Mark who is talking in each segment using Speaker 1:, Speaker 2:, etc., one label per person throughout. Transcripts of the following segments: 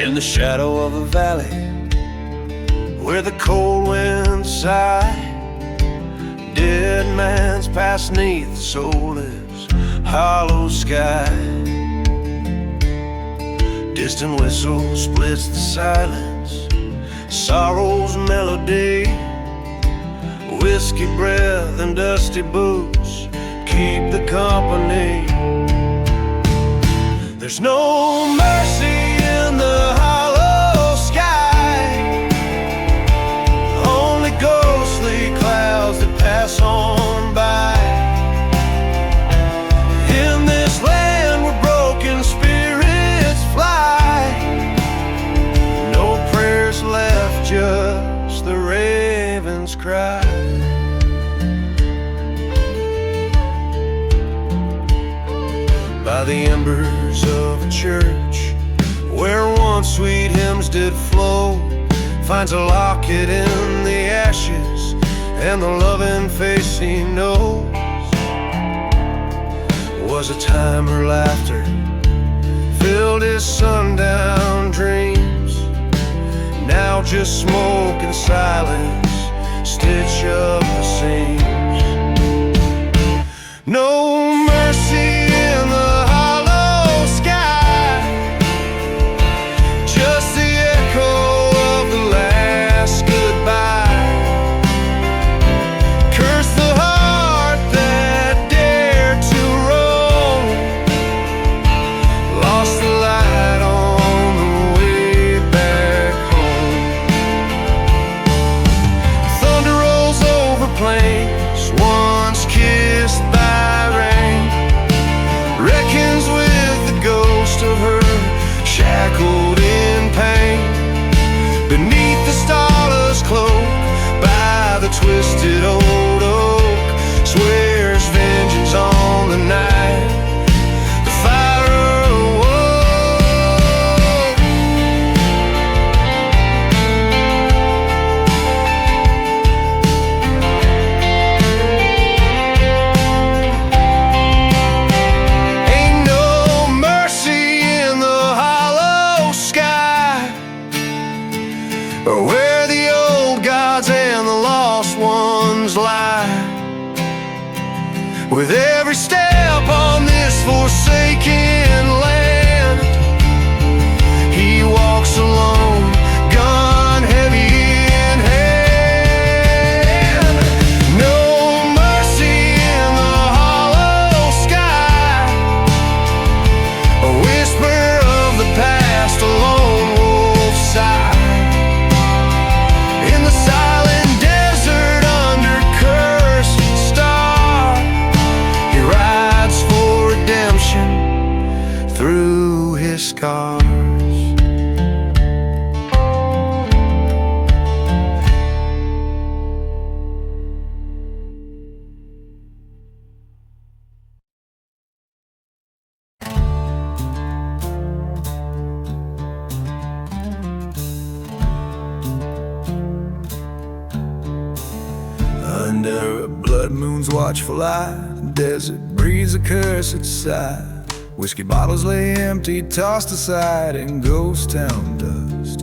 Speaker 1: In the shadow of a valley where the cold winds sigh, dead man's past 'neath the soulless hollow sky. Distant whistle splits the silence, sorrow's melody. Whiskey breath and dusty boots keep the company. There's no mercy in the hollow sky, only ghostly clouds that pass on by. In this land where broken spirits fly, no prayers left, just the raven's cry. By the embers of a church where once sweet hymns did flow, finds a locket in the ashes and the loving face he knows. Was a time her laughter filled his sundown dreams. Now just smoke and silence stitch up the seams. No mercy in the hollow sky, just the echo of the last goodbye. Curse the heart that dared to roam, lost the light on the way back home. Thunder rolls over plains once kissed by rain, reckons with the ghost of her shackled in pain. Beneath the starless cloak by the twisted old oak, swears vengeance on the night the fire awoke. Ain't no mercy in the hollow sky, where the old gods and the lost ones lie. With every step on this forsaken land, he walks alone, gun heavy in hand. No mercy in the hollow sky, a whisper of the past, a lone wolf sigh. In the silent desert under cursed star, he rides for redemption through his scars. Under a blood moon's watchful eye, the desert breathes a cursed sigh. Whiskey bottles lay empty, tossed aside in ghost town dust.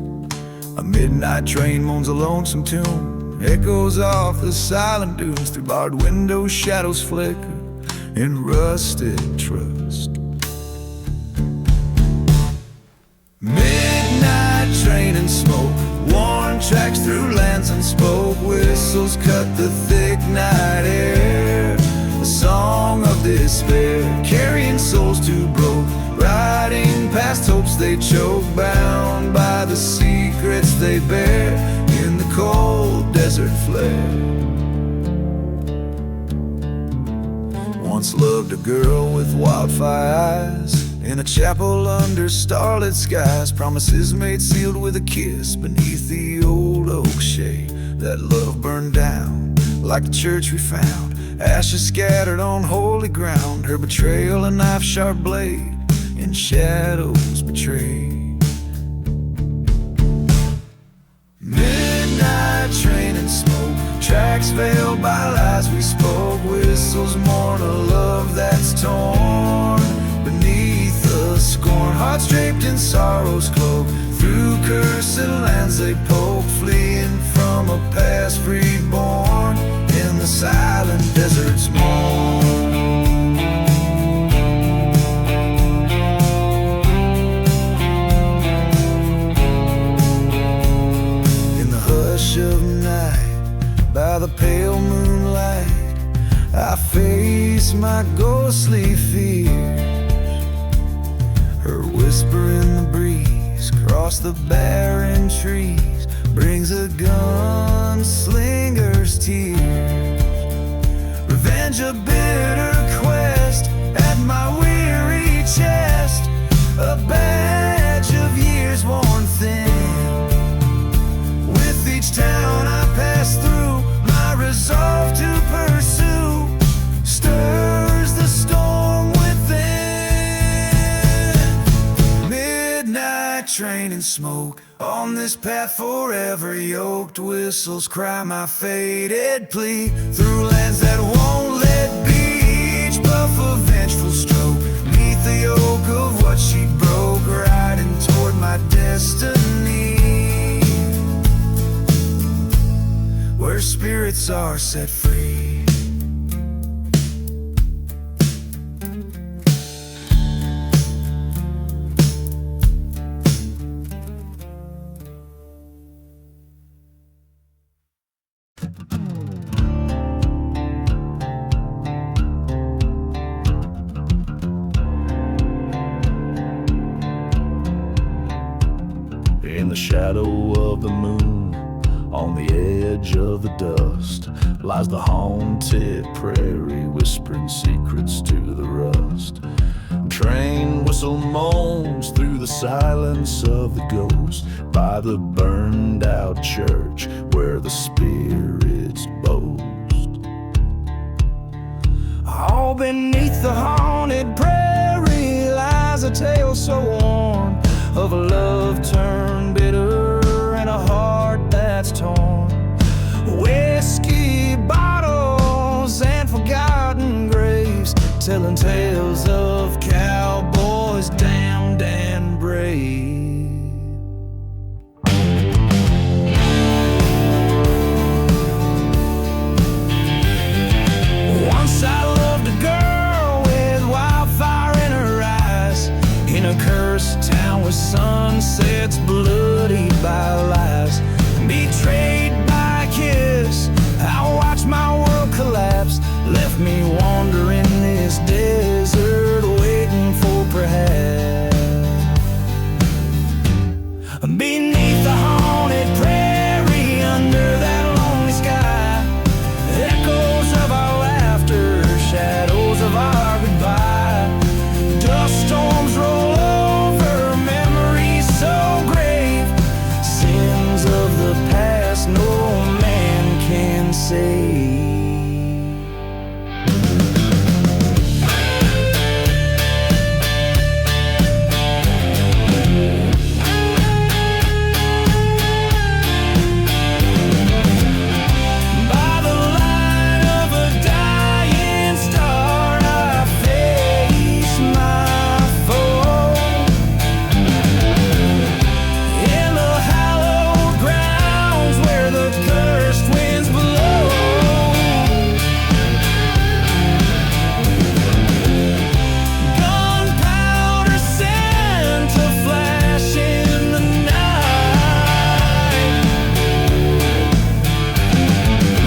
Speaker 1: A midnight train moans a lonesome tune, echoes off the silent dunes. Through barred windows shadows flicker in rusted trust. Midnight train and smoke, worn tracks through lands unspoke. Whistles cut the thick night air, a song of despair, carrying souls too broke, riding past hopes they choke, bound by the secrets they bear in the cold desert flare. Once loved a girl with wildfire eyes, in a chapel under starlit skies, promises made sealed with a kiss beneath the old oak shade. That love burned down like the church we found, ashes scattered on holy ground. Her betrayal a knife-sharp blade in shadows betrayed. Midnight train and smoke, tracks veiled by lies we spoke. Whistles mourn a love that's torn beneath the of scorn, hearts draped in sorrow's cloak. Through cursed lands they poke, fleeing from a past reborn in the silent desert's moan. In the hush of night, by the pale moonlight, I face my ghostly fears. Her whisper in the breeze, across the barren trees, brings a gunslinger's tears. Revenge a bitter quest at my weary chest, a badge of years worn thin. With each town I pass through, my resolve to pursue stirs the storm within. Midnight train and smoke, on this path forever yoked. Whistles cry my faded plea, through lands that won't let be. Each puff a vengeful stroke, neath the yoke of what she broke, riding toward my destiny, where spirits are set free.
Speaker 2: In the shadow of the moon, on the edge of the dust, lies the haunted prairie, whispering secrets to the rust. Train whistle moans through the silence of the ghost, by the burned out church where the spirits boast. All beneath the haunted prairie lies a tale so worn, of a love turned bitter and a heart that's torn. Whiskey bottles and forgotten graves, telling tales of cowboys damned and brave. Once I loved a girl with wildfire in her eyes, in a cursed town with sunsets bloodied by lies. Betrayed by a kiss, I watched my world collapse, left me wandering this desert, waiting for perhaps. Beneath the haunted prairie, under that lonely sky, echoes of our laughter, shadows of our goodbye. Dust storms roll over memories so grave, sins of the past no man can save. By the light of a dying star, I face my foe. In the hallowed grounds where the cursed winds blow, gunpowder sent to flash in the night.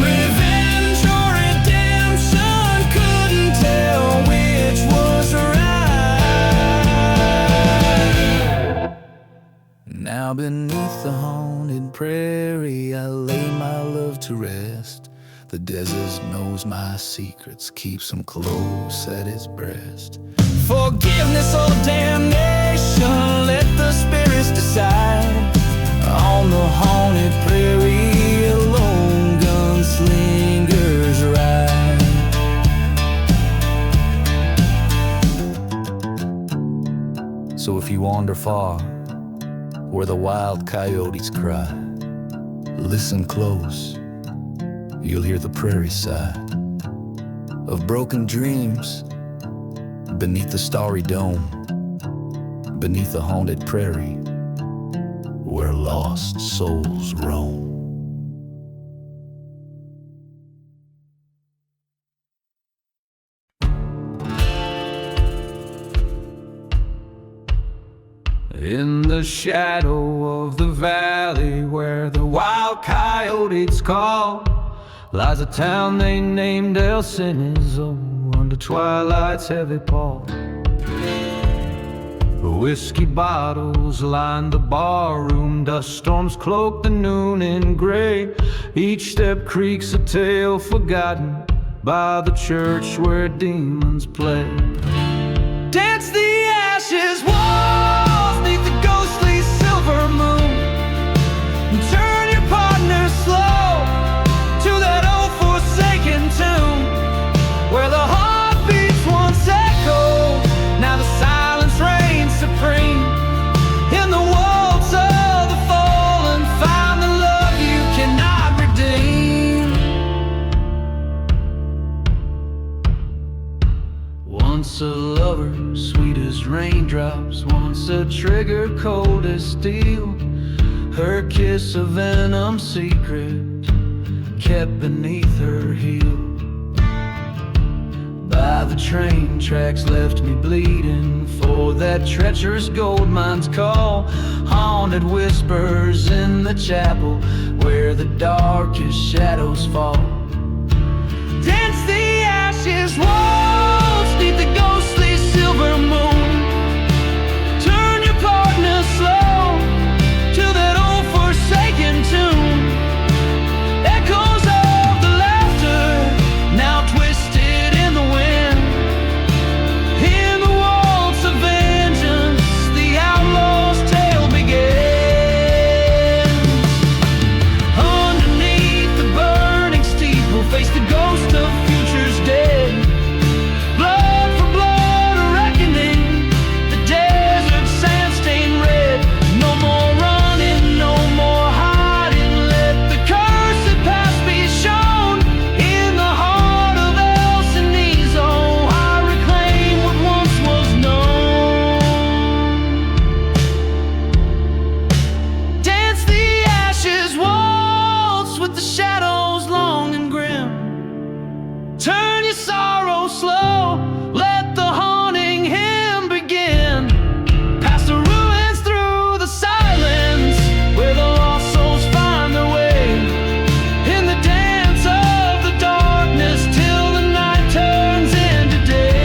Speaker 2: Revenge or redemption, couldn't tell which was right. Now beneath the haunted prairie, I lay my love to rest. The desert knows my secrets, keeps them close at its breast. Forgiveness or damnation, let the spirits decide. On the haunted prairie, a lone gunslinger's ride. So if you wander far, where the wild coyotes cry, listen close, you'll hear the prairie sigh of broken dreams beneath the starry dome. beneath the haunted prairie where lost souls roam. In the shadow of the valley where the wild coyotes call lies a town they named El Cenizo under twilight's heavy pall. Whiskey bottles line the barroom, dust storms cloak the noon in gray. Each step creaks a tale forgotten by the church where demons play. Dance the ashes walls neath the ghostly silver moon, and turn your partner slow to that old forsaken tomb where the heartbeats once echoed. Now the silence reigns supreme in the walls of the fallen. Find the love you cannot redeem. Once a lover, sweet as raindrops, once a trigger cold as steel, her kiss a venom secret kept beneath her heel. By the train tracks left me bleeding for that treacherous gold mine's call. Haunted whispers in the chapel where the darkest shadows fall. Dance the ashes waltz neath the ghostly silver moon, turn your partner slow to that old forsaken tune. Echoes of the laughter now twisted in the wind. In the waltz of vengeance, the outlaw's tale begins. Underneath the burning steeple, face the ghost of futures dead. Blood for blood, a reckoning, the desert sand stained red. No more running, no more hiding, let the cursed past be shown. In the heart of El Cenizo, I reclaim what once was known. Dance the ashes waltz with the shadows long and grim. Turn your sorrow slow, let the haunting hymn begin. Past the ruins, through the silence, where the lost souls find their way. In the dance of the darkness, till the night turns into day.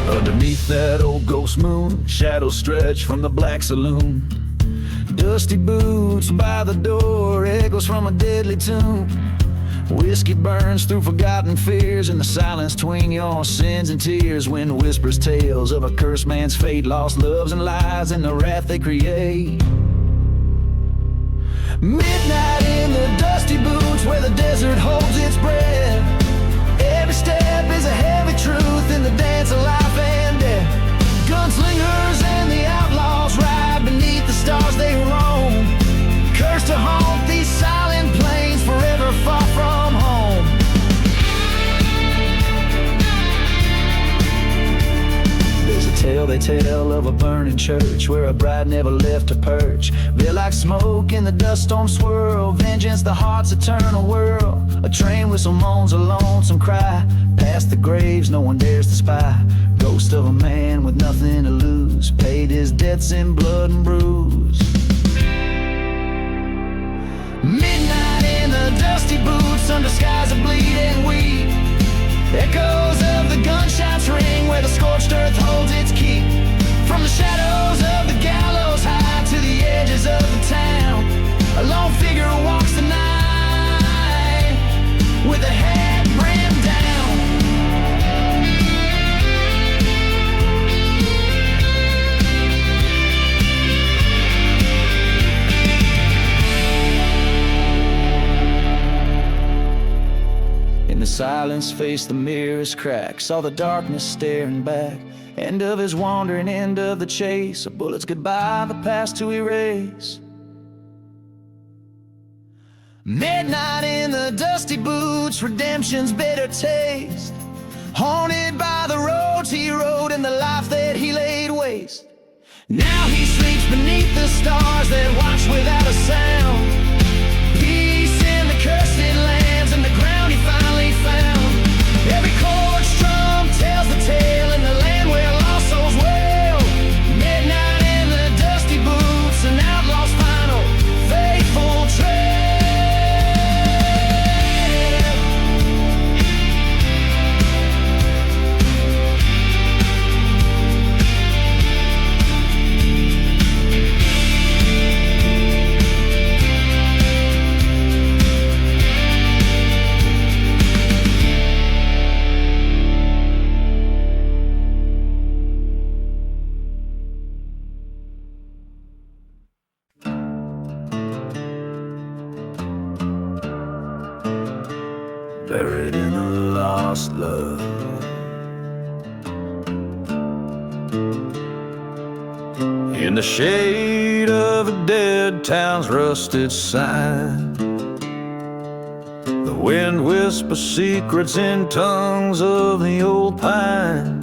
Speaker 2: Underneath that old ghost moon, shadows stretch from the black saloon. Dusty boots by the door, echoes from a deadly tomb. Whiskey burns through forgotten fears, in the silence between your sins and tears. Wind whispers tales of a cursed man's fate, lost loves and lies, and the wrath they create. Midnight in the dusty boots, where the desert holds its breath. Every step is a heavy truth in the dance of life and death. Gunslingers and the outlaws ride beneath the stars they roam, cursed to haunt these silent plains, forever far from home. There's a tale they tell of a burning church where a bride never left her perch. Veil like smoke in the dust storm swirl, vengeance the heart's eternal whirl. A train whistle moans a lonesome cry, past the graves no one dares to spy. Ghost of a man with nothing to lose, paid his debts in blood and bruise. Midnight in the dusty boots, under skies of bleeding wheat. Echoes of the gunshots ring where the scorched earth holds its keep. From the shadows of the gallows high to the edges of the town, a lone figure walks the night with a silence faced the mirror's crack, saw the darkness staring back. End of his wandering, end of the chase, a bullet's goodbye, the past to erase. Midnight in the dusty boots, redemption's bitter taste. Haunted by the roads he rode and the life that he laid waste. Now he sleeps beneath the stars that watch without a sound. Peace in the cursed lands and the ground he finally found. Every chord strum tells the tale in the land where lost souls wail. Midnight in the dusty boots, an outlaw's final faithful trail. Buried in a lost love, in the shade of a dead town's rusted sign, the wind whispers secrets in tongues of the old pine.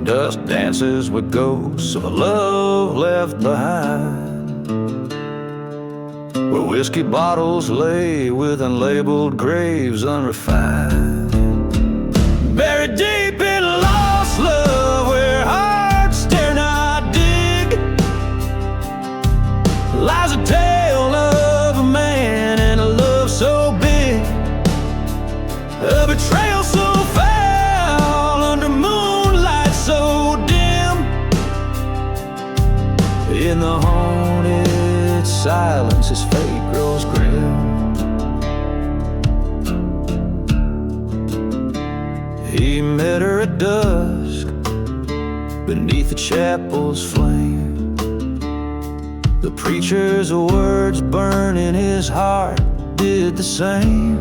Speaker 2: Dust dances with ghosts of a love left behind, where whiskey bottles lay with unlabeled graves unrefined. Buried deep in lost love, where hearts dare not dig, lies a tale of a man and a love so big, a betrayal so foul under moonlight so dim. In the haunted silence, his fate grows grim. He met her at dusk beneath the chapel's flame. The preacher's words burning his heart did the same.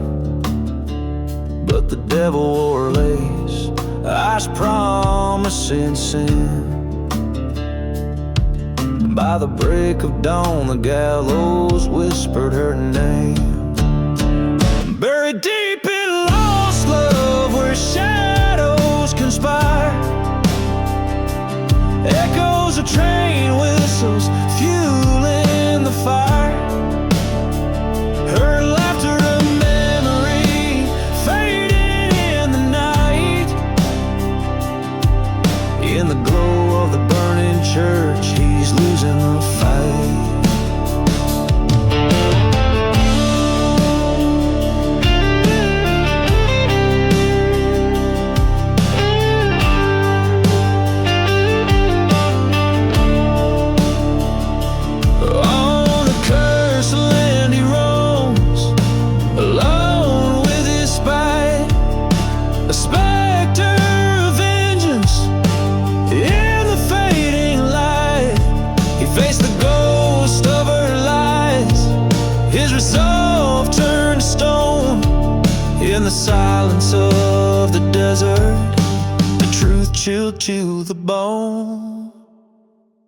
Speaker 2: But the devil wore lace, eyes promising sin. By the break of dawn, the gallows whispered her name. Buried deep in lost love, where shadows conspire, echoes of train whistles fueling the fire. Her laughter a memory fading in the night. In the glow of the burning church, he's losing the fight. On the cursed land he roams, alone with his spite, a specter of vengeance in the fading light. He faced the ghost of her lies, his resolve turned to stone. In the silence of the desert, the truth chilled to the bone.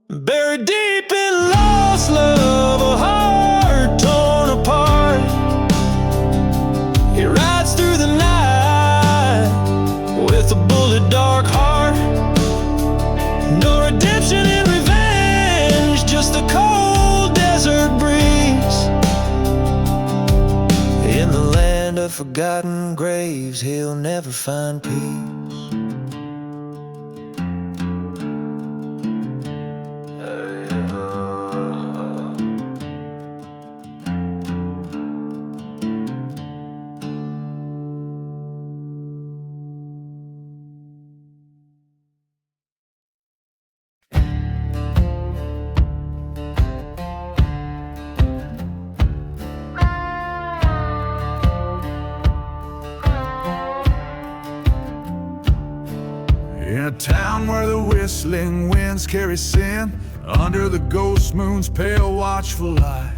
Speaker 2: Buried deep in lost love, a heart torn apart, he rides through the night with a bullet dark heart. No redemption in revenge, just a cold desert breeze. In the land of forgotten graves, he'll never find peace.
Speaker 1: In a town where the whistling winds carry sin, under the ghost moon's pale watchful light,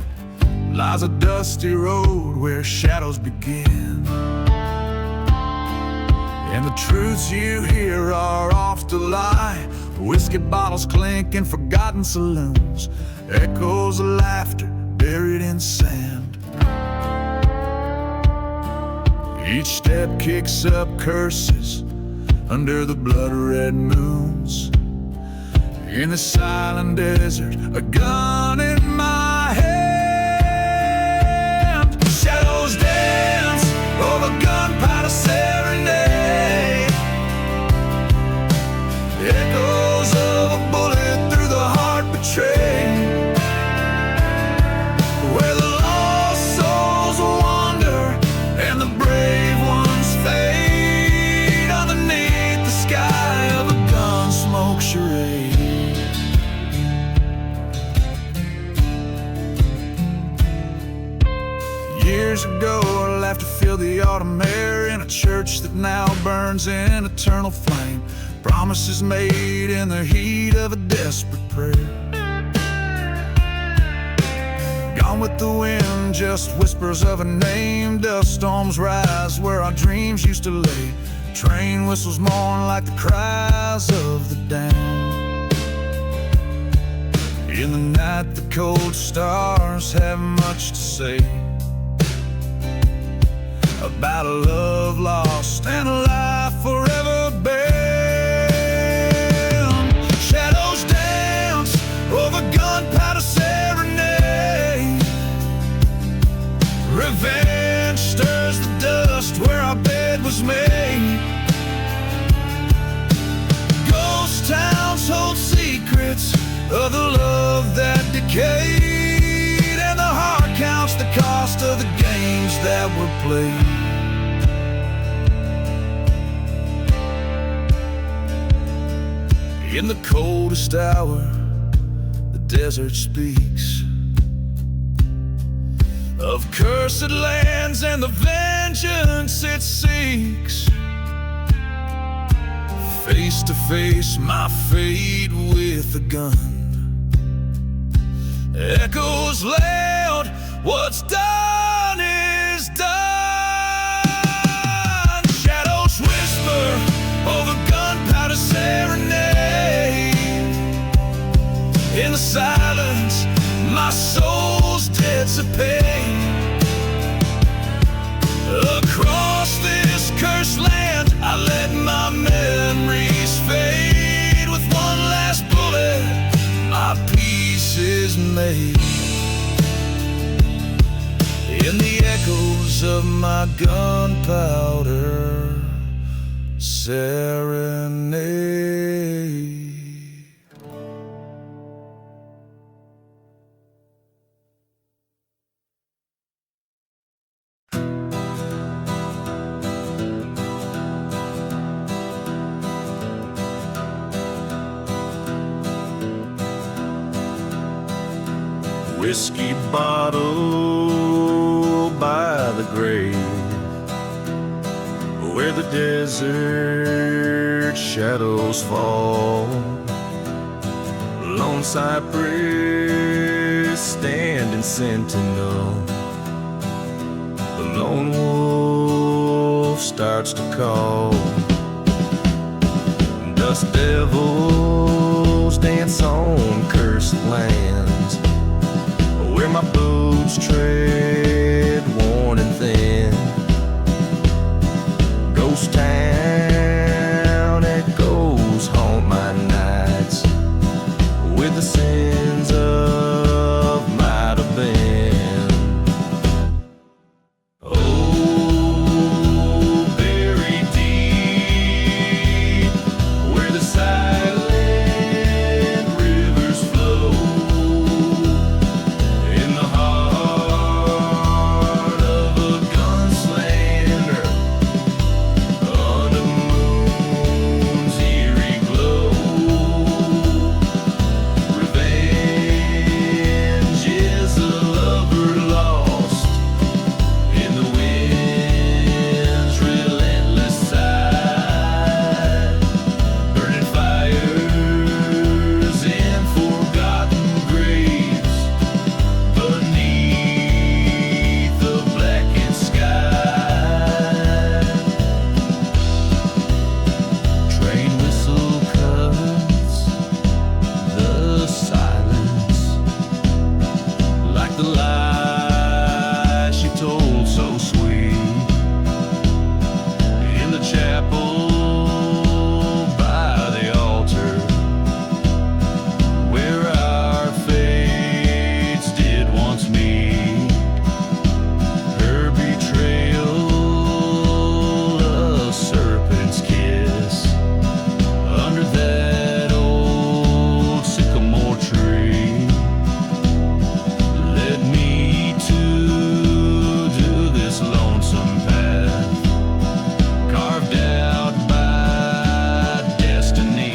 Speaker 1: lies a dusty road where shadows begin. And the truths you hear are oft a lie. Whiskey bottles clink in forgotten saloons, echoes of laughter buried in sand. Each step kicks up curses under the blood-red moons. In the silent desert, a gun in my hand. Shadows dance over gunpowder serenade. Echoes of a bullet through the heart betrayed. Where the lost souls wander and the brave ones fade underneath the sky of a gun smoke charade. Years ago, I laughed to feel the autumn air in a church that now burns in eternal flame. Promises made in the heat of a desperate prayer. Gone with the wind, just whispers of a name. Dust storms rise where our dreams used to lay. Train whistles mourn like the cries of the damned. In the night, the cold stars have much to say about a love lost and a life forever banned. Shadows dance over gunpowder serenade. Revenge stirs the dust where our bed was made. Ghost towns hold secrets of the love that decayed, and the heart counts the cost of the games that were played. In the coldest hour, the desert speaks of cursed lands and the vengeance it seeks. Face to face, my fate with a gun echoes loud, what's done is done. Shadows whisper over gunpowder serenade. In the silence, my soul's dissipate. Across this cursed land, I let my memories fade. With one last bullet, my peace is made. In the echoes of my gunpowder serenade. Whiskey bottle by the grave, where the desert shadows fall. Lone cypress standing sentinel. The lone wolf starts to call. Dust devils dance on cursed lands, where my boots tread worn and thin. Ghost town echoes haunt my nights with the sins of might have been. Oh, buried deep where the silent rivers flow. In the heart the lie she told so sweet in the chapel by the altar, where our fates did once meet. Her betrayal, a serpent's kiss under that old sycamore tree, led me to do this lonesome path carved out by destiny.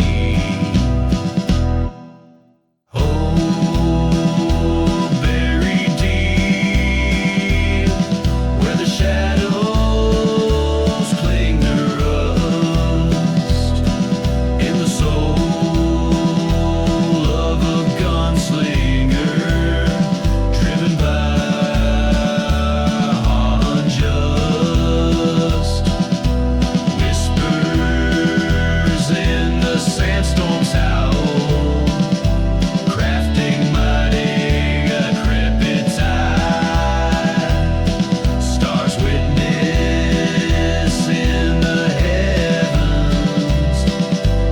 Speaker 1: Oh, buried deep where the shadows cling to rust, in the soul of a gunslinger, driven by unjust whispers in the sandstorm's howl, crafting mighty decrepit tide. Stars witness in the heavens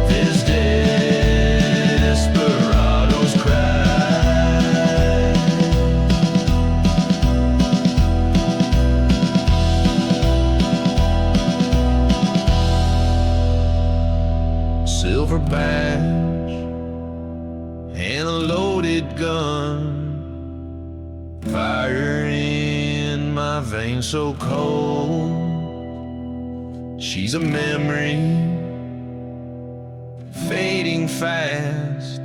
Speaker 1: this desperado's cry. Silver badge and a loaded gun, fire in my veins so cold. She's a memory fading fast,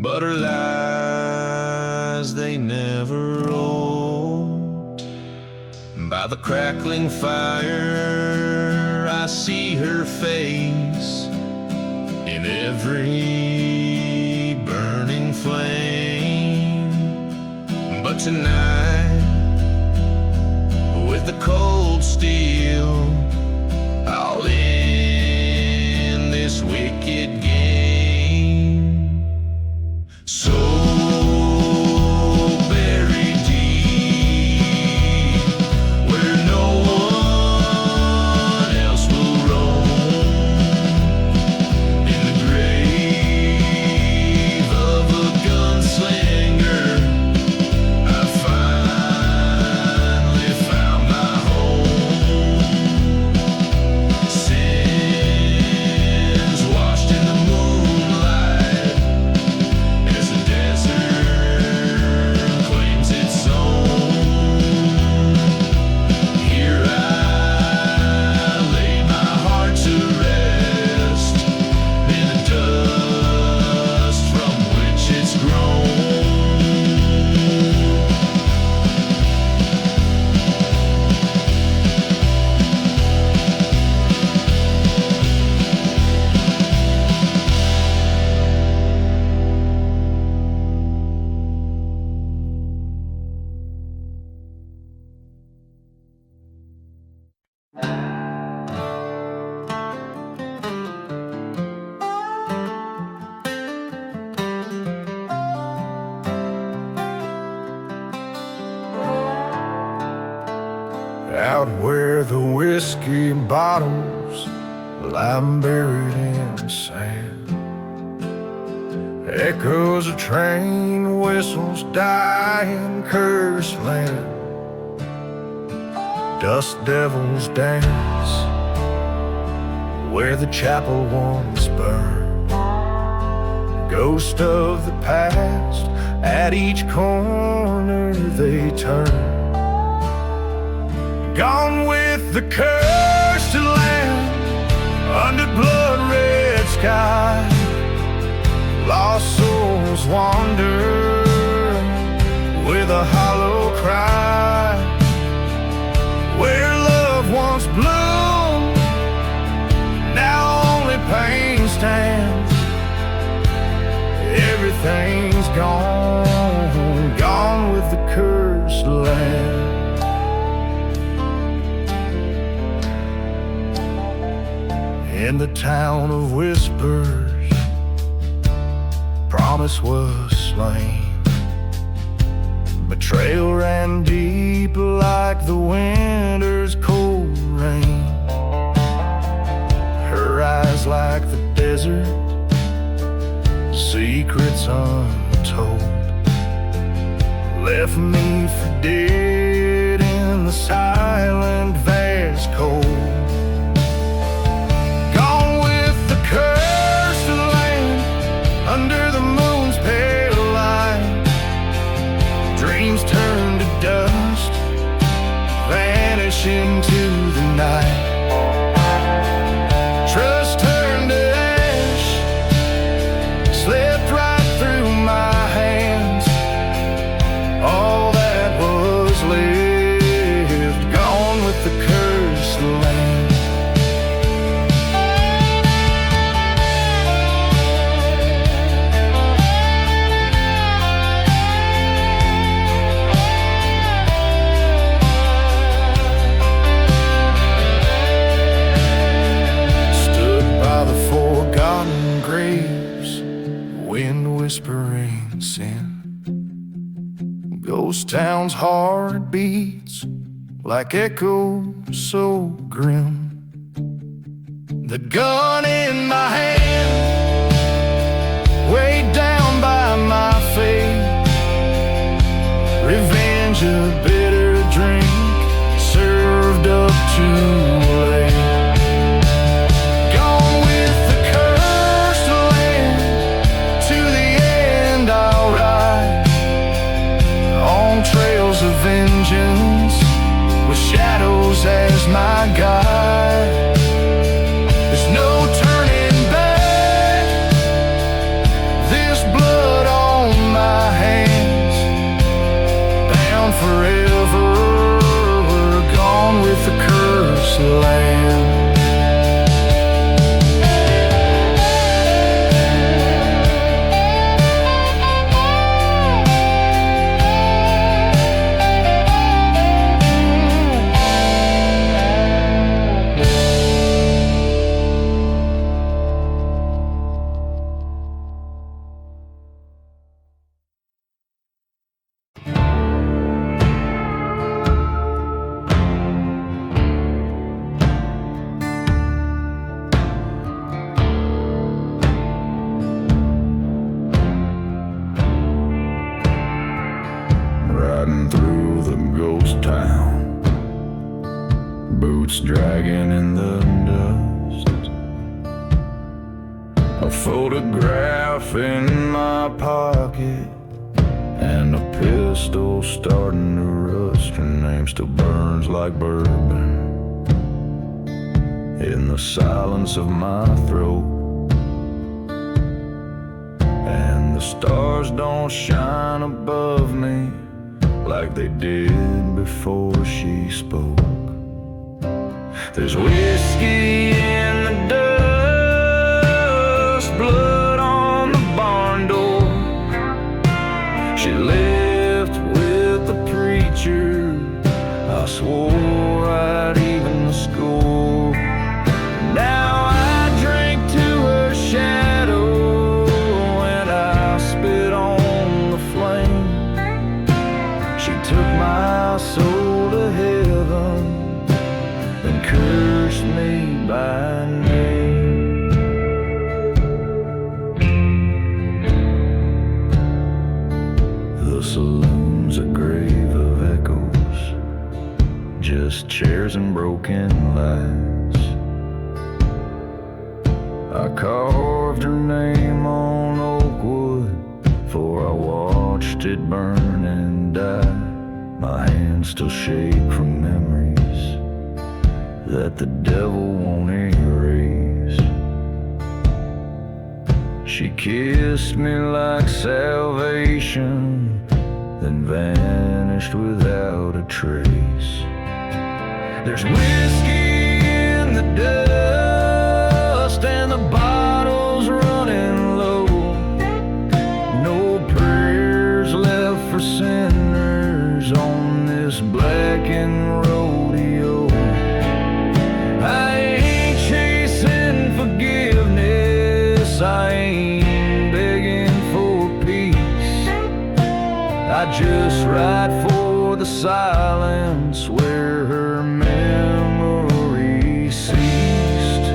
Speaker 1: but her lies, they never old. By the crackling fire I see her face, in every burning flame. But tonight, with the cold steel, I'll end this wicked game. So buried deep where no one else will roam, in the grave of a gunslinger, I finally found my home. Sins washed in the moonlight as the desert claims its own. Here I lay my heart to rest in the dust from which it's grown. Out where the whiskey bottles lie buried in sand, echoes of train whistles die in cursed land. Dust devils dance where the chapel once burned, ghost of the past at each corner they turn. Gone with the cursed land under blood-red sky, lost souls wander with a hollow cry. Where love once bloomed, now only pain stands. Everything's gone, gone with the cursed land. In the town of whispers, promise was slain. Betrayal and deep like the winter's cold rain. Her eyes like the desert, secrets untold, left me for dead in the silent vast cold. Gone with the cursed land, under the moon's pale light. Dreams turn to dust, vanish into the night. Trust turned to ash, slipped right through my hands. All that was left, gone with the cursed land. Stood by the forgotten graves, wind whispering sin. Ghost town's heart beats like echoes so grim. The gun in my hand, weighed down by my fate. Revenge a bitter drink, served up too late. Gone with the cursed land, to the end I'll ride, on trails of vengeance, with shadows as my guide. There's no turning back, this blood on my hands, bound forever, we're gone with the cursed land. Riding through the ghost town, boots dragging in the dust, a photograph in my pocket, and a pistol starting to rust. Her name still burns like bourbon in the silence of my throat, and the stars don't shine above me like they did before she spoke. There's whiskey in the dust, blood on the barn door. She left with the preacher, I swore I'd even the score. Now I drink to her shadow, and I spit on the flame. She took my soul to heaven and cursed me by name. The saloon's a grave of echoes, just chairs and broken lights. I carved her name on oak wood, for I watched it burn and die. My hands still shake from memories that the devil won't erase. She kissed me like salvation, then vanished without a trace. There's whiskey in the dust, and the bottle's running low. No prayers left for sinners on this blackened rodeo. I ain't chasing forgiveness, I ain't begging for peace. I just ride for the silence where her memory ceased.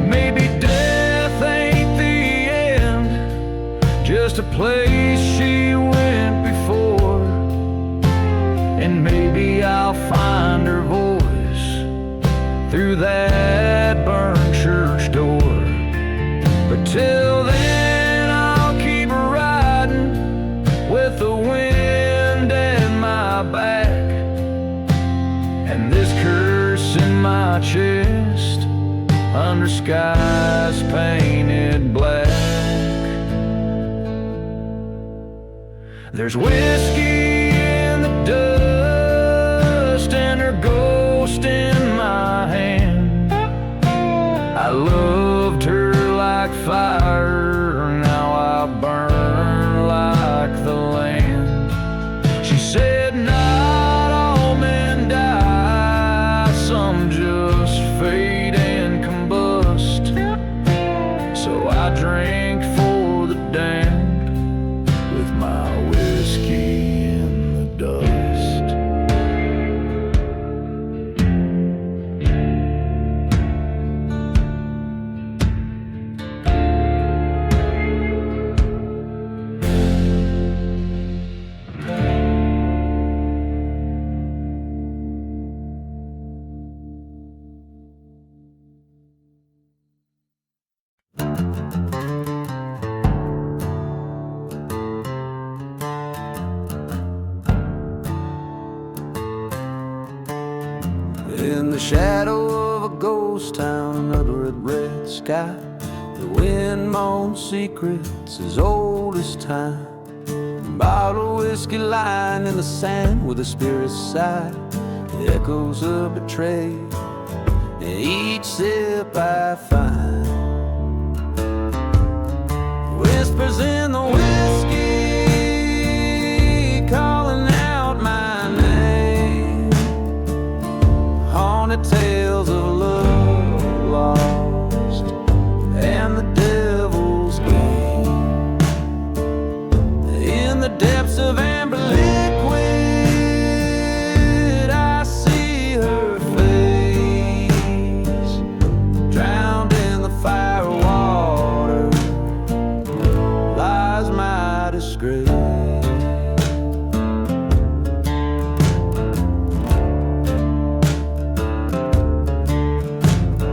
Speaker 1: Maybe death ain't the end, just a place she went before. And maybe I'll find her voice through that burned church door. But till then I'll keep riding with the wind at my back and this curse in my chest under skies painted black. There's whiskey in the dust and her ghost in my hand. I loved her like fire, now I burn like the land. She said not all men die, some just fade and combust. So I drink for the damned with my whiskey in the dust. In the shadow of a ghost town under a red sky, the wind moans secrets as old as time. Bottled whiskey lying in the sand with a spirit's sigh, the echoes of betrayal in each sip I find. Whispers in the whiskey calling out my name, haunted tales of love lost and the devil's game. In the depths of amber liquid I see her face, drowned in the fire water lies my disgrace.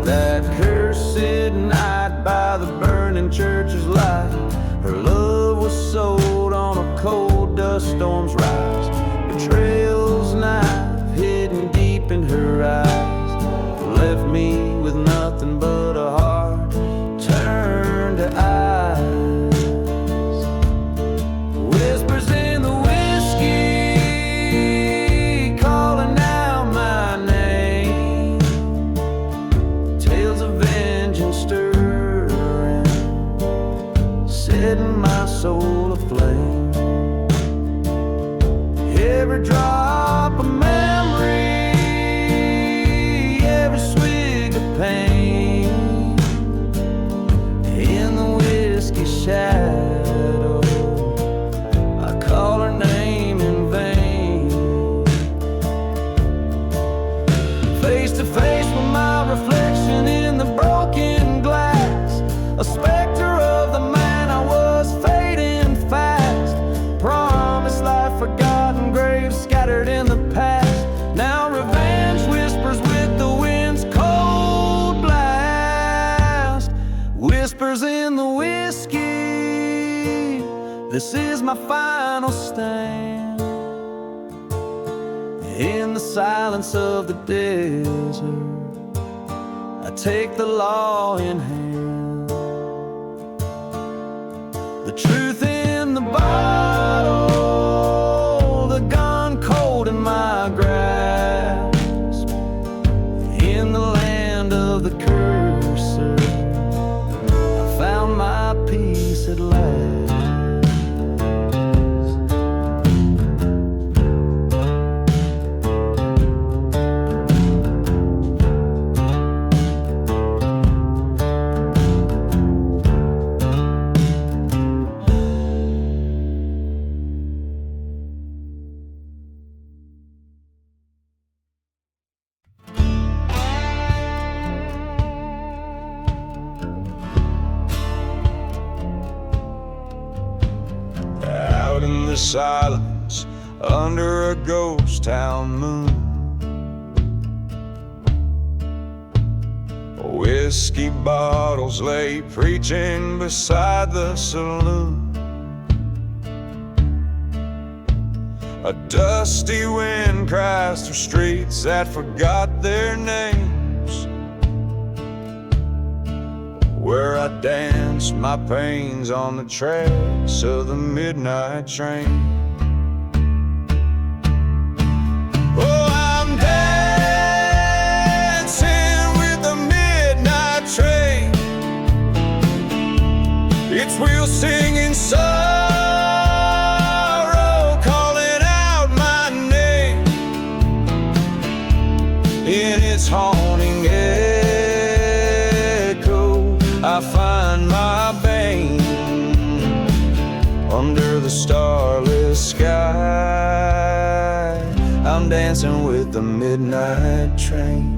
Speaker 1: That cursed night by the burning church's light, her love was sold on a cold dust storm's rise. Betrayal's knife hidden deep in her eyes left me with nothing but a heart turned to ice. Whispers in the whiskey calling out my name, tales of vengeance stirring, setting my soul aflame. Every drop of memory, every swig of pain, in the whiskey shadow I call her name in vain. Face to face with my reflection in the broken glass, a specter of the man I was fading fast. Promised life forgotten, graves scattered in the past. Now revenge whispers with the wind's cold blast. Whispers in the whiskey, this is my final stand. In the silence of the desert, I take the law in hand. The truth in the bottle, the gun cold in my grasp. In the land of the cursor, I found my peace at last. silence under a ghost town moon. Whiskey bottles lay preaching beside the saloon. A dusty wind cries through streets that forgot their names, where I danced my pains on the tracks of the midnight train. Oh, I'm dancing with the midnight train, its wheels singing sorrow, calling out my name. In its haunting echo, I find my bane under the starless sky. I'm dancing with the midnight train.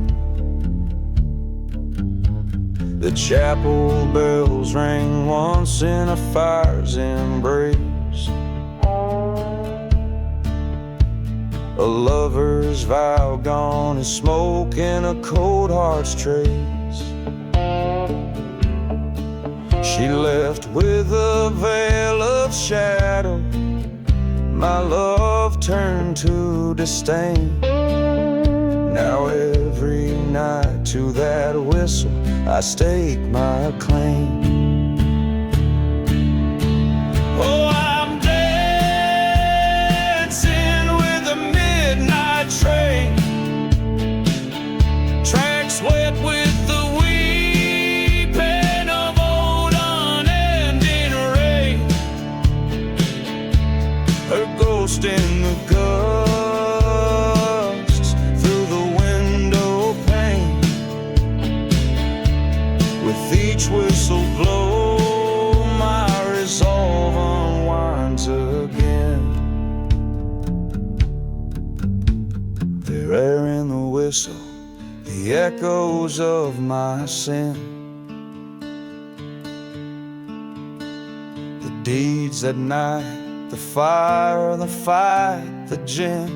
Speaker 1: The chapel bells rang once in a fire's embrace. A lover's vow gone as smoke in a cold heart's trace. She left with a veil of shadow. My love turned to disdain. Now every night to that whistle I stake my claim. Oh, I'm dancing with the midnight train, tracks wet with the weeping of old unending rain. Her ghost in the gusts through the window pane. With each whistle blow, my resolve unwinds again. There in the whistle, the echoes of my sin, the deeds at night, the fire, the fight, the gin.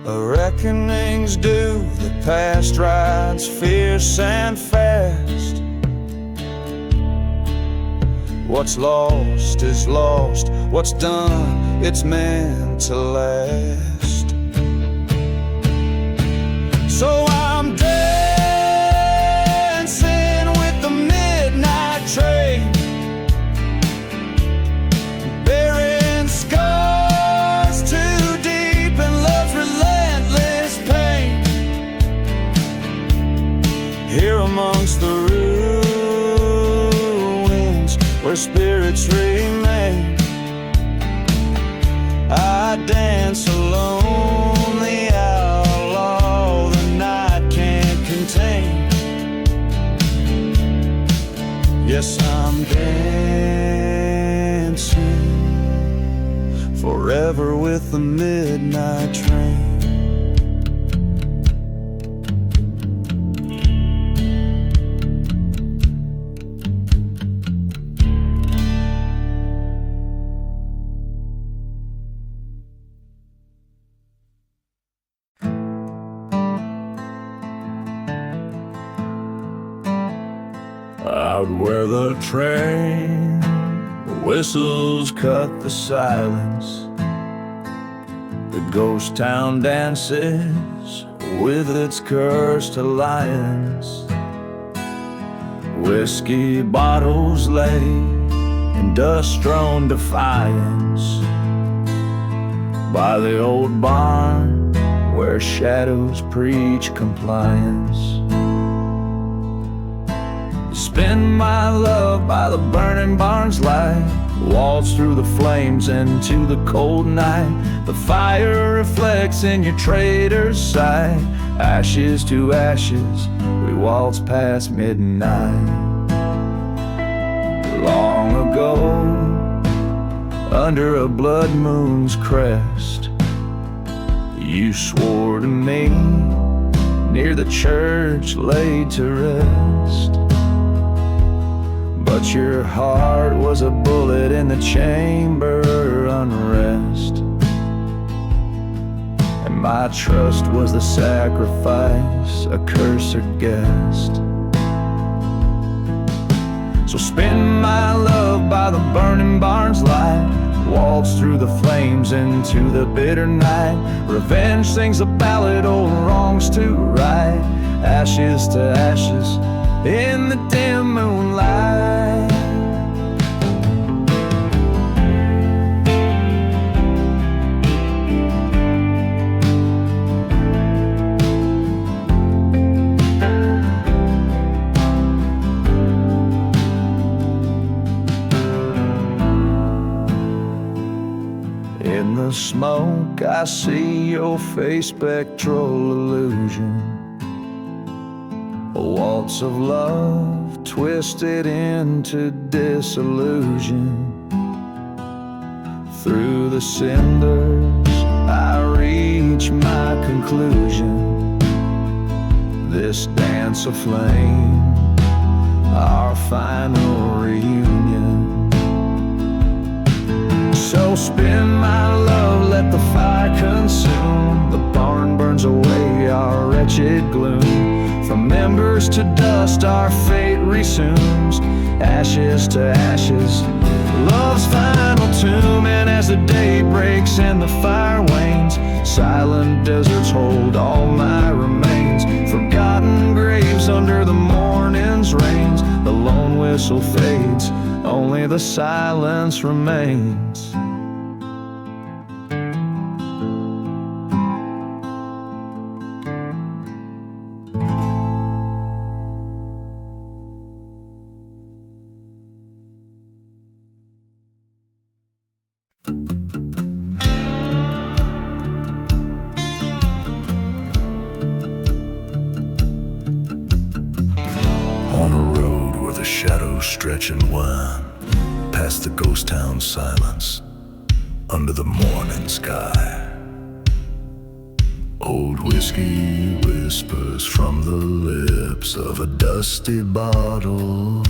Speaker 1: A reckoning's due, the past rides fierce and fast. What's lost is lost, what's done, it's meant to last. So I'm dancing with the midnight train, bearing scars too deep in love's relentless pain. Here amongst the ruins where spirits remain, I dance alone, the outlaw the night can't contain. Yes, I'm dancing forever with the midnight train. Out where the train whistles cut the silence, the ghost town dances with its cursed alliance. Whiskey bottles lay in dust-strewn defiance by the old barn where shadows preach compliance. Spend my love by the burning barn's light, waltz through the flames into the cold night. The fire reflects in your trader's sight. Ashes to ashes, we waltz past midnight. Long ago, under a blood moon's crest, you swore to me near the church laid to rest. but your heart was a bullet in the chamber, unrest. And my trust was the sacrifice, a cursed guest. So spend my love by the burning barn's light, waltz through the flames into the bitter night. Revenge sings a ballad, old wrongs to right, ashes to ashes in the dim moonlight. In the smoke I see your face, spectral illusion, a waltz of love twisted into disillusion. Through the cinders I reach my conclusion, this dance of flame, our final reunion. So spin my love, let the fire consume. The barn burns away our wretched gloom. From embers to dust our fate resumes, ashes to ashes, love's final tomb. And as the day breaks and the fire wanes, silent deserts hold all my remains. Forgotten graves under the morning's rains. The lone whistle fades, only the silence remains.
Speaker 2: On a road where the shadows stretch and wind past the ghost town silence, under the morning sky, old whiskey whispers from the lips of a dusty bottle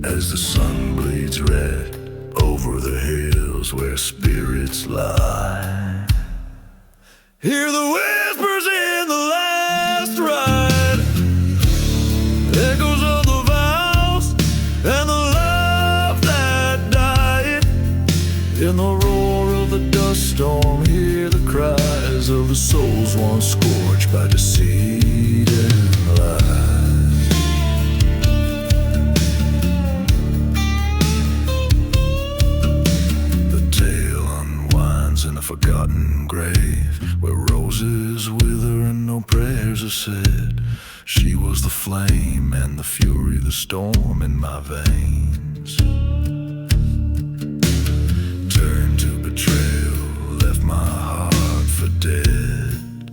Speaker 2: as the sun bleeds red over the hills where spirits lie. Hear the whispers in the last ride, echoes of the vows and the love that died. In the roar of the dust storm, hear the cries of the souls once scorched by deceit and lies. The tale unwinds in a forgotten grave, where roses wither and no prayers are said. She was the flame and the fury, the storm in my veins. Turned to betrayal, left my heart for dead.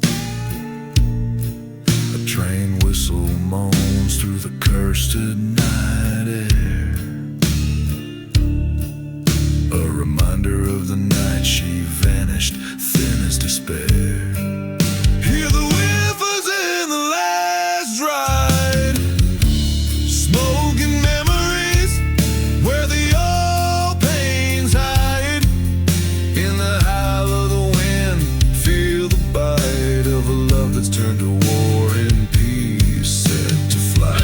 Speaker 2: A train whistle moans through the cursed night air, a reminder of the night she vanished, thin as despair. Hear the whiffers in the last ride, smoking memories where the old pains hide. In the howl of the wind, feel the bite of a love that's turned to war, in peace set to flight.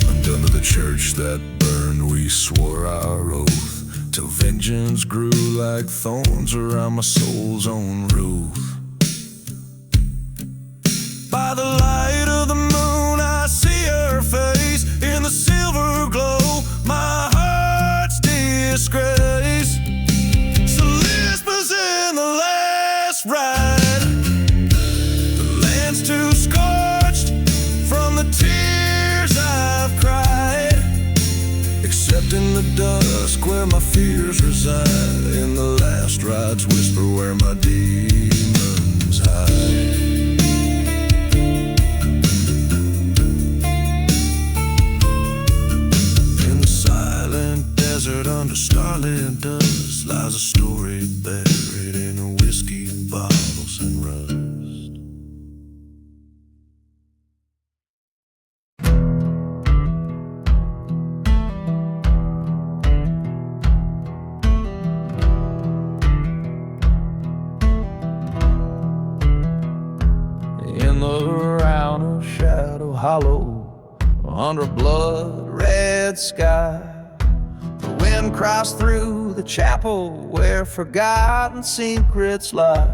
Speaker 2: Undone to the church that burned, we swore our oath, till vengeance grew like thorns around my soul's own roof. By the light of the moon I see her face, in the silver glow my heart's disgrace. So whispers in the last ride, the land's too scorched from the tears I've cried. Accept
Speaker 1: Trapped in the dusk where my fears reside, in the last ride's whisper where my demons hide. In the silent desert under starlit dust lies a story buried in whiskey bottles and rust.
Speaker 2: Hollow under a blood-red sky, the wind crossed through the chapel where forgotten secrets lie.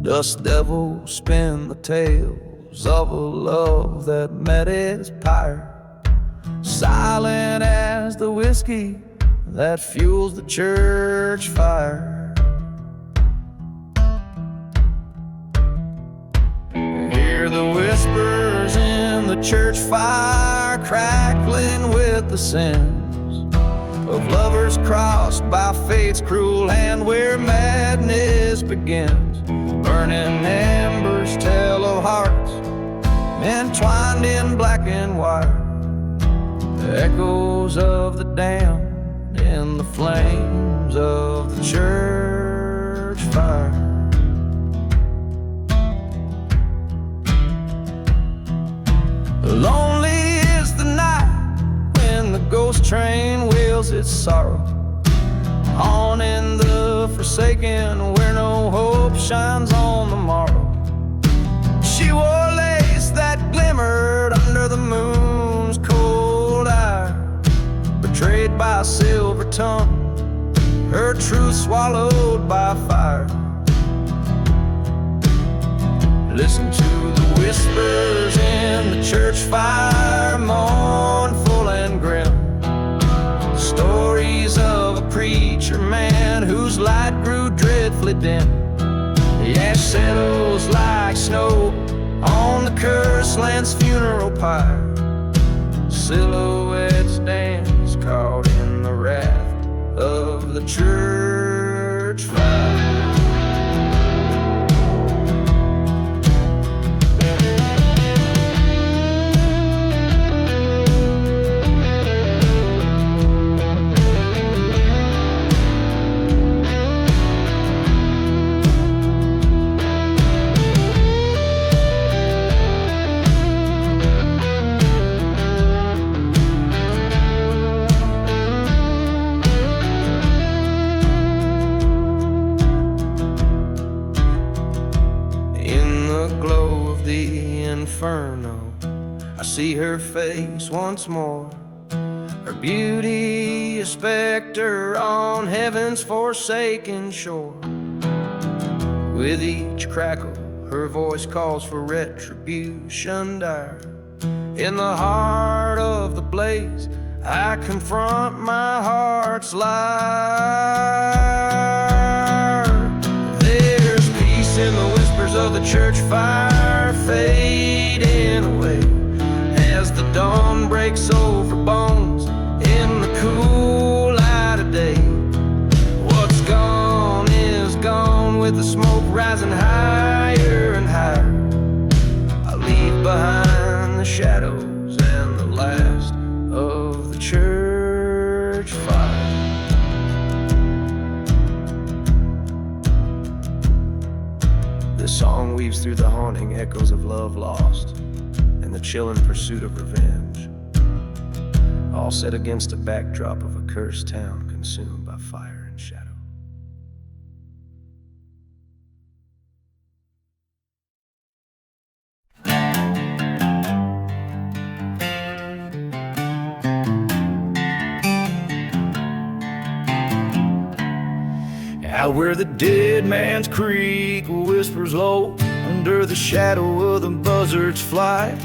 Speaker 2: Dust devils spin the tales of a love that met its pyre, silent as the whiskey that fuels the church fire. Hear the whispers in the church fire, crackling with the sins of lovers crossed by fate's cruel hand, where madness begins. Burning embers tell of hearts entwined in black and white, the echoes of the damned in the flames of the church fire. Lonely is the night when the ghost train wails its sorrow, on in the forsaken where no hope shines on the morrow. She wore lace that glimmered under the moon's cold eye, betrayed by a silver tongue, her truth swallowed by fire. Listen to the whispers in the church fire, mournful and grim, stories of a preacher man whose light grew dreadfully dim. The ash settles like snow on the cursed land's funeral pyre, silhouettes dance caught in the wrath of the church fire. Inferno, I see her face once more, her beauty a specter on heaven's forsaken shore. With each crackle, her voice calls for retribution dire. In the heart of the blaze, I confront my heart's liar. There's peace in the whispers of the church fire, fading away as the dawn breaks over bones in the cool light of day. What's gone is gone, with the smoke rising higher and higher. I leave behind the shadows and the last of the church fire. This song weaves through the haunting echoes of love lost and the chilling pursuit of revenge, all set against a backdrop of a cursed town consumed by fire and shadow. Out where the dead man's creek whispers low under the shadow of the buzzard's flight,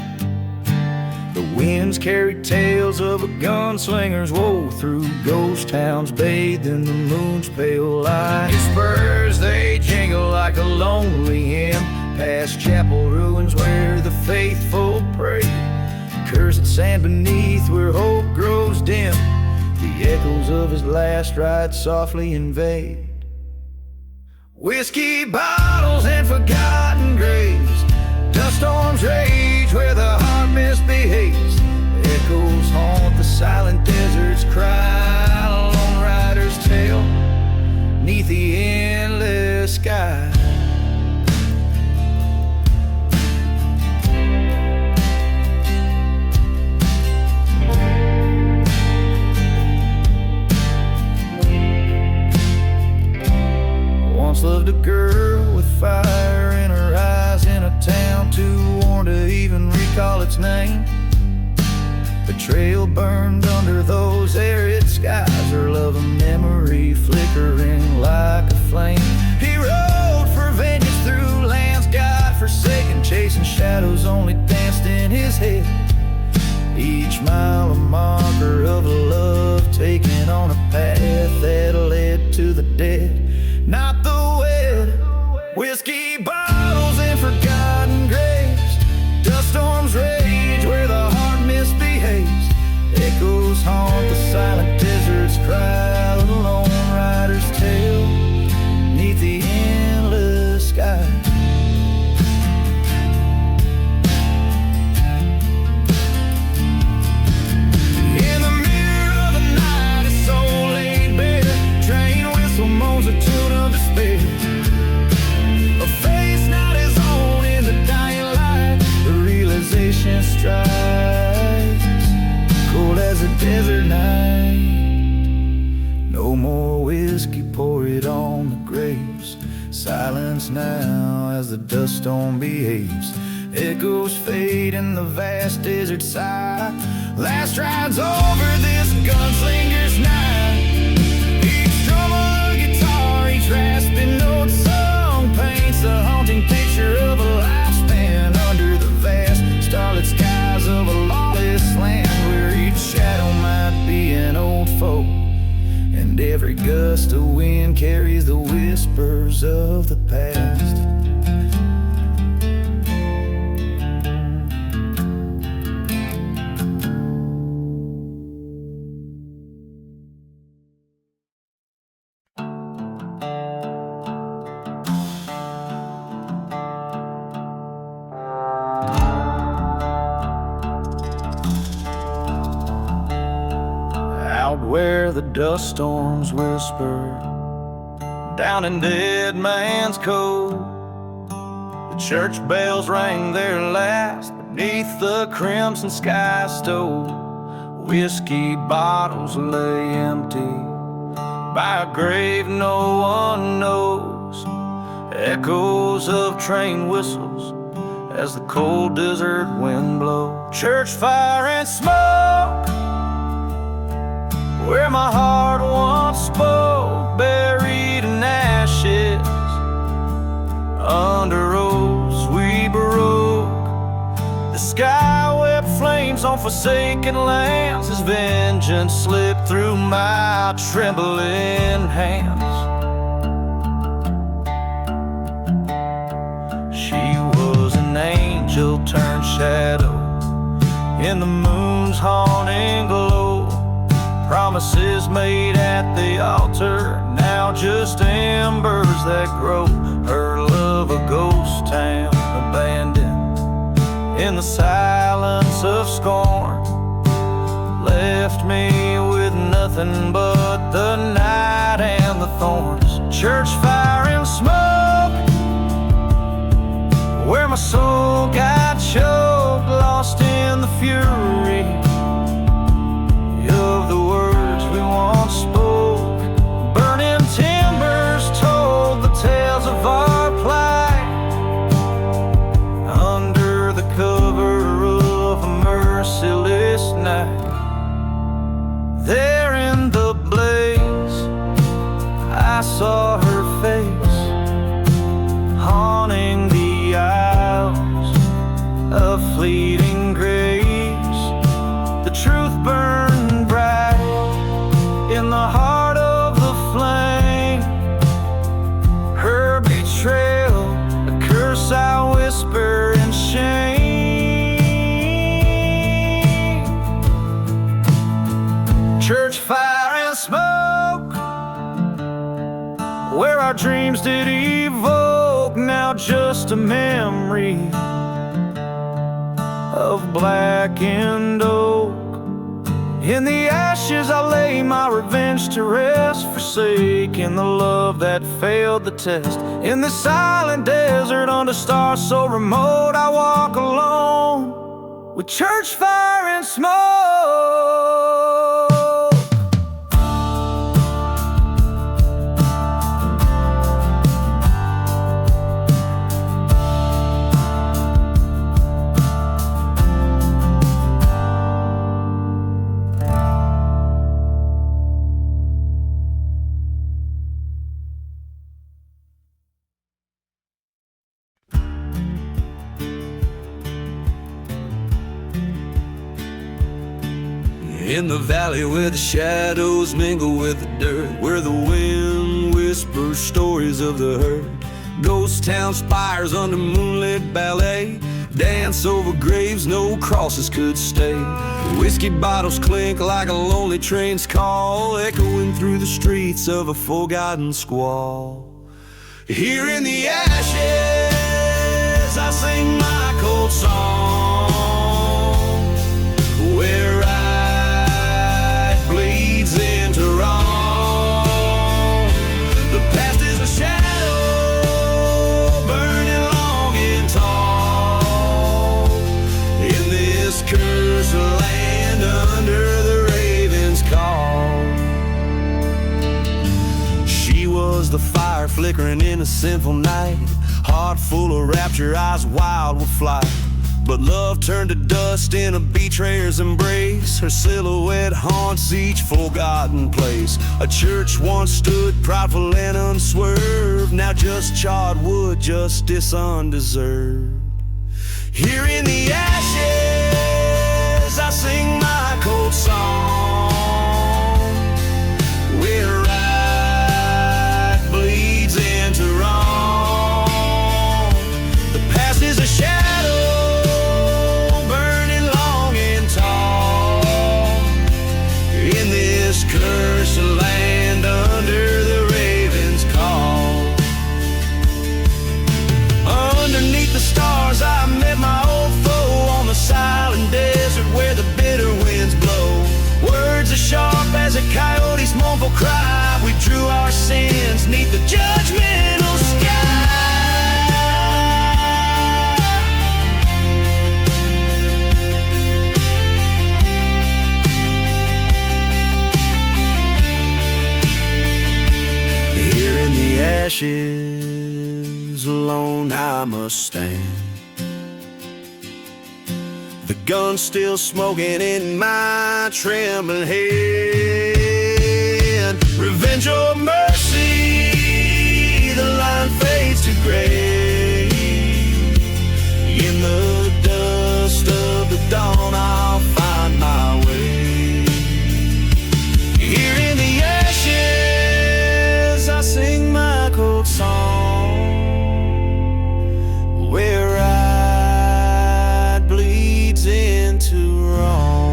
Speaker 2: the winds carry tales of a gunslinger's woe through ghost towns bathed in the moon's pale light. His spurs, they jingle like a lonely hymn past chapel ruins where the faithful pray. Cursed sand beneath where hope grows dim, the
Speaker 1: The echoes of his last ride softly invade. Whiskey bottles and forgotten graves, dust storms rage where the heart misbehaves. Echoes haunt the silent desert's cry, a lone rider's tale neath the endless sky. Once loved a girl with fire in her eyes, in a town too worn to even recall its name. Betrayal burned under those arid skies, her love a memory flickering like a flame. He rode for vengeance through lands God-forsaken, chasing shadows only danced in his head. Each mile a marker of a love taken on a path that led to the dead, not the wed. Whiskey bottles and forgotten graves, dust storms rage where the heart misbehaves. Echoes haunt the silent desert's cry, the lone rider's tale neath the endless sky. In the mirror of the night, his soul laid bare. Train whistle moans a tune of despair. A face not his own in the dying light. The realization strikes cold as a desert night. No more whiskey, pour it on the graves. Silence now as the dust storm behaves. Echoes fade in the vast desert sigh. Last ride's over, this gunslinger's night. Each drum of a guitar, each rasping note song paints a haunting picture of a lifespan under the vast starlit skies of a lawless land, where each shadow might be an old foe, and every gust of wind carries the whispers of the past. Where the dust storms whisper, down in Dead Man's Cove, the church bells rang their last beneath the crimson sky stove. Whiskey bottles lay empty by a grave no one knows. Echoes of train whistles as the cold desert wind blows. Church fire and smoke where my heart once spoke, buried in ashes. Under rose we broke. The sky wept flames on forsaken lands as vengeance slipped through my trembling hands. She was an angel turned shadow in the moon's haunting glow. Promises made at the altar, now just embers that grow. Her love a ghost town abandoned in the silence of scorn, left me with nothing but the night and the thorns. Church fire and smoke where my soul got choked, lost in the fury of the words we once spoke. Burning timbers told the tales of our plight under the cover of a merciless night. There in the blaze I saw her face, haunting the aisles of fleeting grace. our dreams did evoke, now just a memory of blackened oak. In the ashes I lay my revenge to rest, forsaking the love that failed the test. In the silent desert under stars so remote, I walk alone with church fire and smoke.
Speaker 2: In the valley where the shadows mingle with the dirt, where the wind whispers stories of the herd, ghost town spires under moonlit ballet, dance over graves no crosses could stay. Whiskey bottles clink like a lonely train's call, echoing through the streets of a forgotten squall. Here in the ashes I sing my cold song, where bleeds into wrong. The past is a shadow burning long and tall, in this cursed land under the raven's call. She was the fire flickering in a sinful night, heart full of rapture, eyes wild with flight. But love turned to dust in a betrayer's embrace. Her silhouette haunts each forgotten place. A church once stood proudful and unswerved, now just charred wood, justice undeserved. Here in the ashes I sing my cold song, where right bleeds into wrong. The past is a shadow cursed land under the raven's call. Underneath the stars I met my old foe, on the silent desert where the bitter winds blow. Words as sharp as a coyote's mournful cry, we drew our sins neath the judgmental sky. Ashes alone I must stand, the gun still smoking in my trembling hand. Revenge or mercy, the line fades to gray. In the dust of the dawn I'll find my way. Here in the ashes I sing my cold song, where right bleeds into wrong.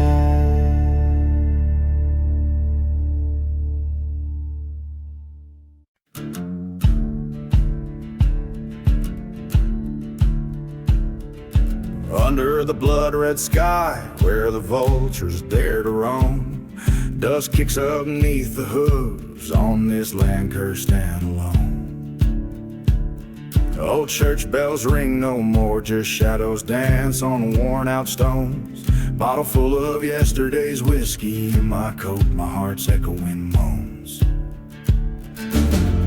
Speaker 1: Under the blood-red sky, where the vultures dare to roam, dust kicks up beneath the hooves on this land cursed and alone. Old church bells ring no more, just shadows dance on worn-out stones. Bottle full of yesterday's whiskey in my coat, my heart's echoing moans.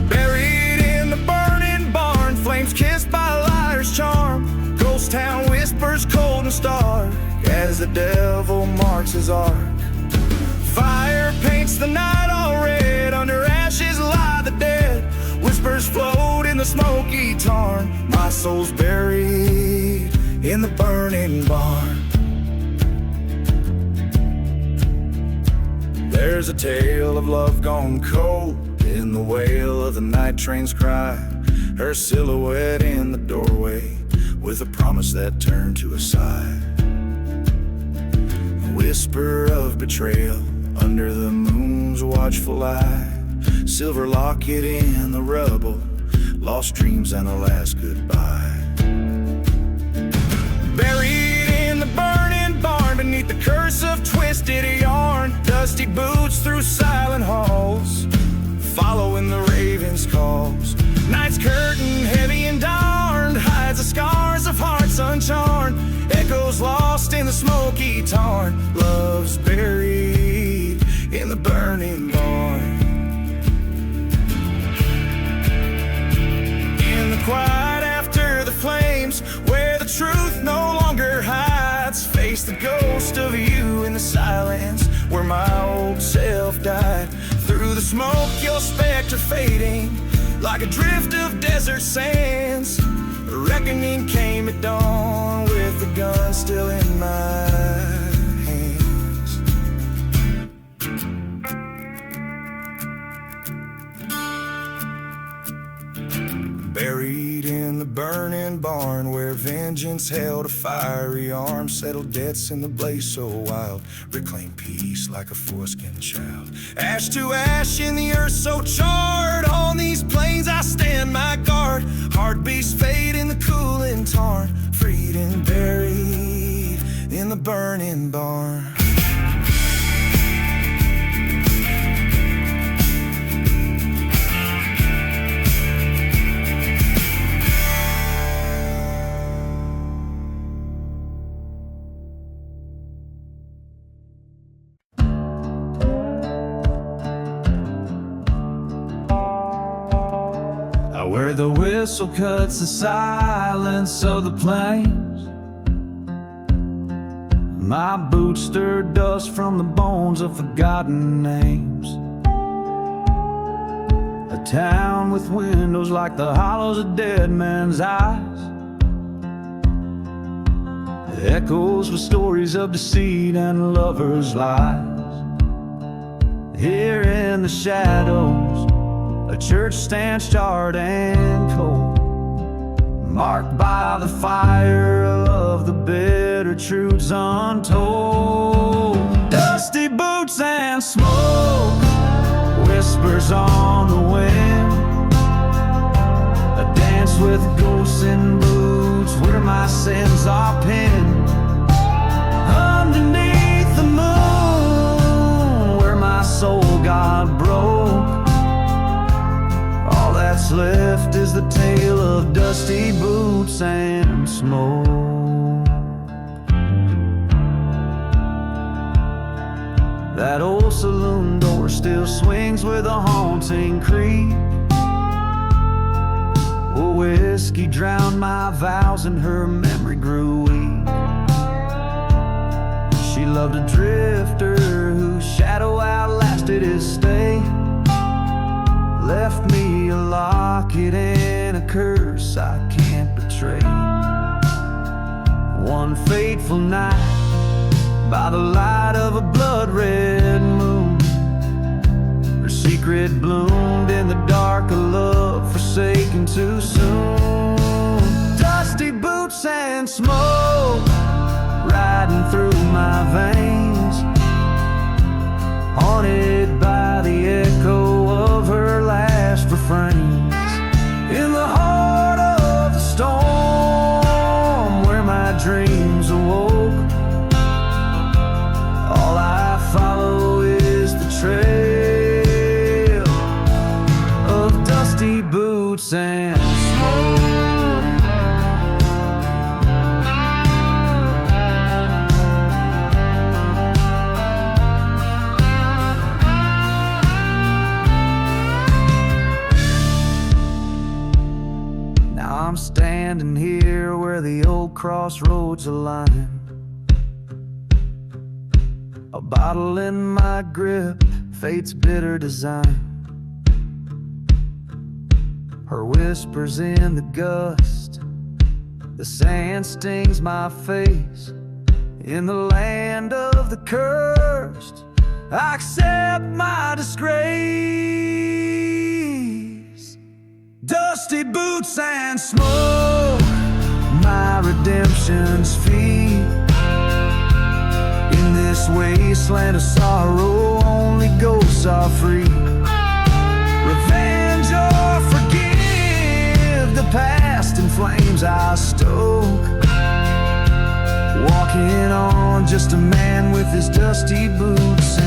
Speaker 1: Buried in the burning barn, flames kissed by a liar's charm. Ghost town whispers cold and stark as the devil marks his ark. Fire paints the night all red, under ashes lie the dead. Whispers float in the smoky tarn, my soul's buried in the burning barn. There's a tale of love gone cold in the wail of the night train's cry. Her silhouette in the doorway with a promise that turned to a sigh. A whisper of betrayal under the moon's watchful eye. silver locket in the rubble, lost dreams and a last goodbye. Buried in the burning barn beneath the curse of twisted yarn, dusty boots through silent halls, following the raven's calls. Night's curtain heavy and darned hides the scars of hearts uncharmed, echoes lost in the smoky tarn. Love's buried in the burning barn. In the quiet after the flames, where the truth no longer hides, face the ghost of you in the silence, where my old self died. Through the smoke your specter fading, like a drift of desert sands. Reckoning came at dawn, with the gun still in my hands. Buried in the burning barn, where vengeance held a fiery arm, settled debts in the blaze so wild, reclaimed peace like a foreskin child. Ash to ash in the earth so charred, on these plains I stand my guard. Heartbeats fade in the cooling tarn, freed and buried in the burning barn.
Speaker 2: Where the whistle cuts the silence of the plains, my boots stir dust from the bones of forgotten names. A town with windows like the hollows of dead men's eyes, echoes with stories of deceit and lovers' lies. Here in the shadows, a church stands charred and cold, marked by the fire of the bitter truths untold. Dusty boots and smoke, whispers on the wind, a dance with ghosts in boots where my sins are pinned. Underneath the moon, where my soul got broke, what's left is the tale of dusty boots and smoke. That old saloon door still swings with a haunting creak. Oh, whiskey drowned my vows and her memory grew weak. She loved a drifter whose shadow outlasted his stay, left me a locket and a curse I can't betray. One fateful night, by the light of a blood-red moon, her secret bloomed in the dark, a love forsaken too soon. Dusty boots and smoke riding through my veins, haunted by the echo of her last refrains. In the heart of the storm, where my dreams awoke, all I follow is the trail of dusty boots and smoke. I'm standing here where the old crossroads align, a bottle in my grip, fate's bitter design. Her whispers in the gust, the sand stings my face. In the land of the cursed, I accept my disgrace. Dusty boots and smoke, my redemption's fee. In this wasteland of sorrow, only ghosts are free.
Speaker 1: past in flames I stoke. Walking on, just a man with his dusty boots